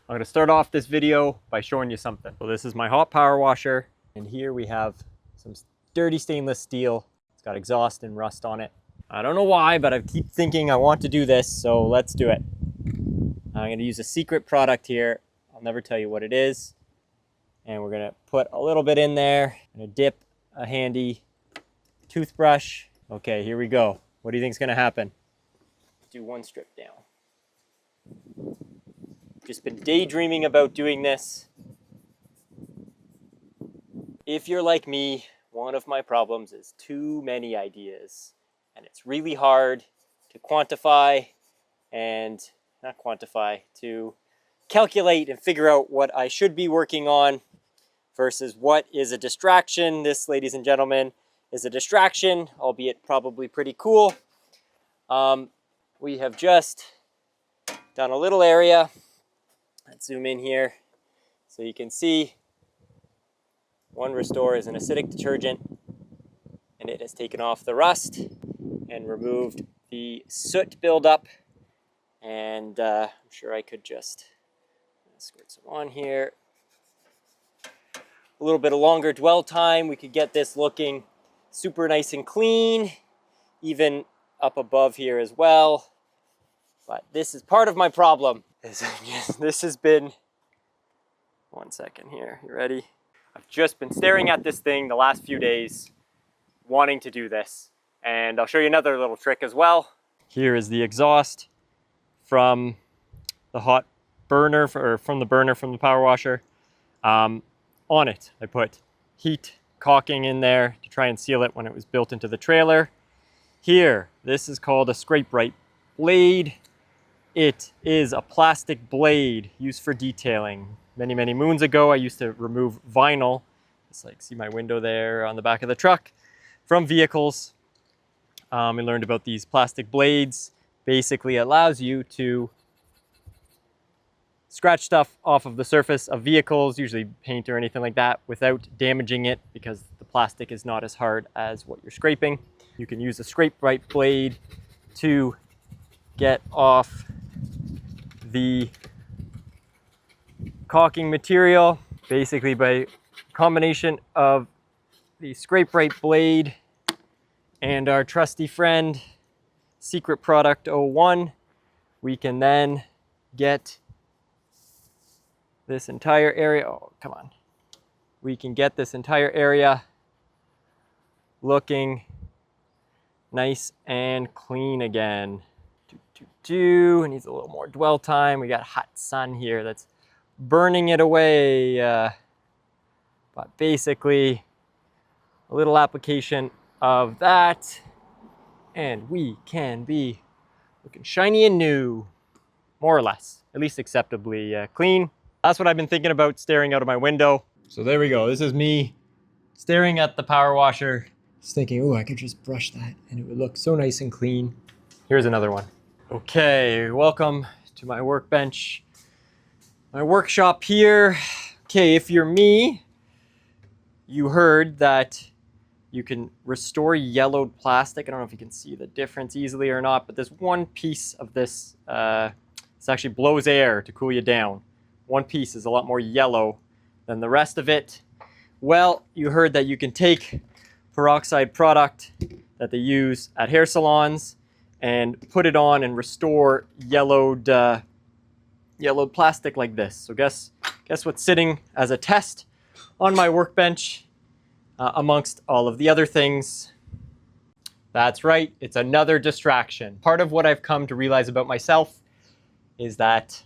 I'm gonna start off this video by showing you something. So this is my hot power washer, and here we have some dirty stainless steel. It's got exhaust and rust on it. I don't know why, but I keep thinking I want to do this, so let's do it. I'm gonna use a secret product here. I'll never tell you what it is. And we're gonna put a little bit in there. I'm gonna dip a handy toothbrush. Okay, here we go. What do you think is gonna happen? Do one strip down. Just been daydreaming about doing this. If you're like me, one of my problems is too many ideas. And it's really hard to quantify and to calculate and figure out what I should be working on versus what is a distraction. This, ladies and gentlemen, is a distraction, albeit probably pretty cool. We have just done a little area. Let's zoom in here so you can see One Restore is an acidic detergent, and it has taken off the rust and removed the soot buildup. And I'm sure I could just squirt some on here. A little bit of longer dwell time, we could get this looking super nice and clean, even up above here as well. But this is part of my problem. This has been, one second here, you ready? I've just been staring at this thing the last few days, wanting to do this. And I'll show you another little trick as well. Here is the exhaust from the hot burner, from the power washer. On it, I put heat caulking in there to try and seal it when it was built into the trailer. Here, this is called a Scraperite blade. It is a plastic blade used for detailing. Many, many moons ago, I used to remove vinyl. It's like, see my window there on the back of the truck, from vehicles. I learned about these plastic blades. Basically allows you to scratch stuff off of the surface of vehicles, usually paint or anything like that, without damaging it because the plastic is not as hard as what you're scraping. You can use a Scraperite blade to get off the caulking material, basically by combination of the Scraperite blade and our trusty friend Secret Product 01, we can then get this entire area, we can get this entire area looking nice and clean again. It needs a little more dwell time. We got hot sun here that's burning it away. But basically, a little application of that, and we can be looking shiny and new, more or less, at least acceptably clean. That's what I've been thinking about staring out of my window. So there we go. This is me staring at the power washer, just thinking, oh, I could just brush that and it would look so nice and clean. Here's another one. Okay, welcome to my workbench, my workshop here. Okay, if you're me, you heard that you can restore yellowed plastic. I don't know if you can see the difference easily or not, but this one piece of this, this actually blows air to cool you down. One piece is a lot more yellow than the rest of it. Well, you heard that you can take peroxide product that they use at hair salons and put it on and restore yellowed plastic like this. So guess what's sitting as a test on my workbench amongst all of the other things? That's right, it's another distraction. Part of what I've come to realize about myself is that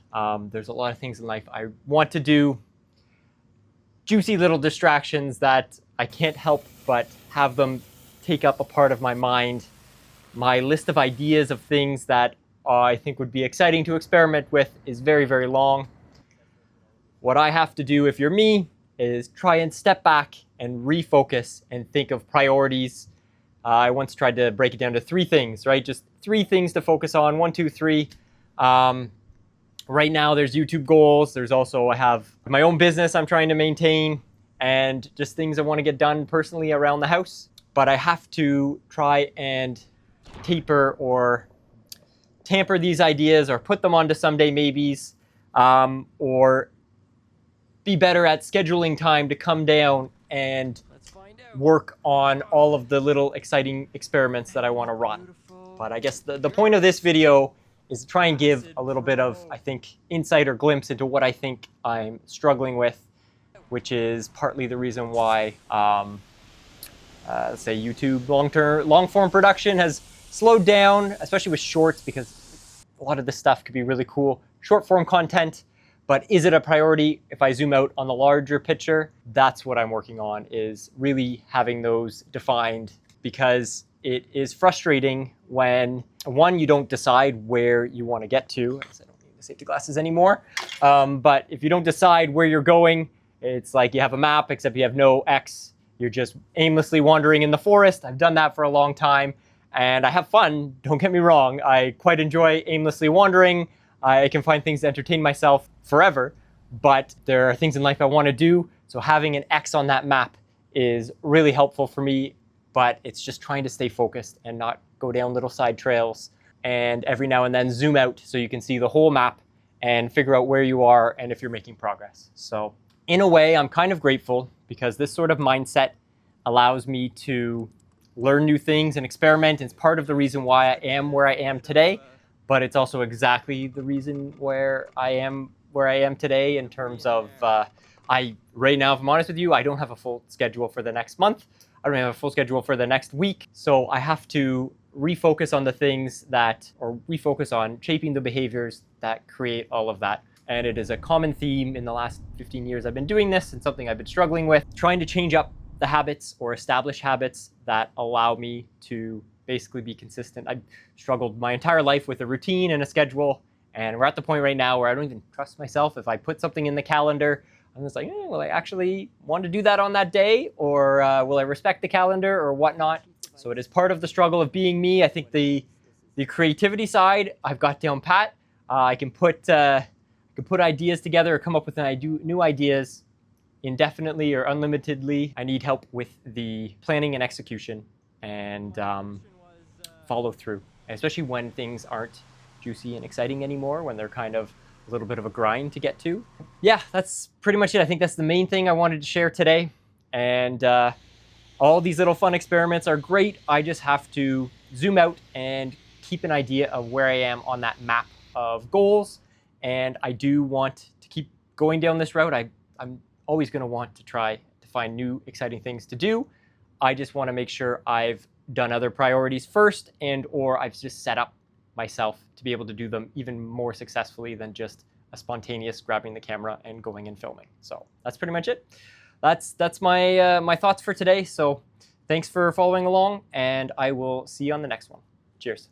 there's a lot of things in life I want to do, juicy little distractions that I can't help but have them take up a part of my mind. My list of ideas of things that I think would be exciting to experiment with is very, very long. What I have to do, if you're me, is try and step back and refocus and think of priorities. I once tried to break it down to 3 things, right? Just 3 things to focus on, 1, 2, 3. Right now there's YouTube goals. There's also, I have my own business I'm trying to maintain and just things I want to get done personally around the house. But I have to try and taper or tamper these ideas or put them onto someday maybes or be better at scheduling time to come down and work on all of the little exciting experiments that I want to run. But I guess the point of this video is to try and give a little bit of, I think, insight or glimpse into what I think I'm struggling with, which is partly the reason why, let's say, YouTube long-form production has slowed down, especially with shorts, because a lot of this stuff could be really cool short-form content. But is it a priority? If I zoom out on the larger picture, that's what I'm working on, is really having those defined, because it is frustrating when, one, you don't decide where you want to get to. I guess I don't need the safety glasses anymore. But if you don't decide where you're going, it's like you have a map, except you have no X. You're just aimlessly wandering in the forest. I've done that for a long time, and I have fun. Don't get me wrong. I quite enjoy aimlessly wandering. I can find things to entertain myself forever, but there are things in life I want to do. So having an X on that map is really helpful for me, but it's just trying to stay focused and not go down little side trails, and every now and then zoom out so you can see the whole map and figure out where you are and if you're making progress. So in a way, I'm kind of grateful, because this sort of mindset allows me to learn new things and experiment. It's part of the reason why I am where I am today. But it's also exactly the reason where I am today, in terms of, right now, if I'm honest with you, I don't have a full schedule for the next month. I don't have a full schedule for the next week. So I have to refocus on the things or refocus on shaping the behaviors that create all of that. And it is a common theme in the last 15 years I've been doing this, and something I've been struggling with, trying to change up the habits or establish habits that allow me to basically be consistent. I've struggled my entire life with a routine and a schedule, and we're at the point right now where I don't even trust myself. If I put something in the calendar, I'm just like, will I actually want to do that on that day, or will I respect the calendar or whatnot? So it is part of the struggle of being me. I think the creativity side I've got down pat. I can put ideas together or come up with new ideas indefinitely or unlimitedly. I need help with the planning and execution and follow through, and especially when things aren't juicy and exciting anymore, when they're kind of a little bit of a grind to get to. Yeah, that's pretty much it. I think that's the main thing I wanted to share today. And all these little fun experiments are great. I just have to zoom out and keep an idea of where I am on that map of goals. And I do want to keep going down this route. I'm always going to want to try to find new exciting things to do. I just want to make sure I've done other priorities first, or I've just set up myself to be able to do them even more successfully than just a spontaneous grabbing the camera and going and filming. So that's pretty much it. That's my thoughts for today. So thanks for following along, and I will see you on the next one. Cheers.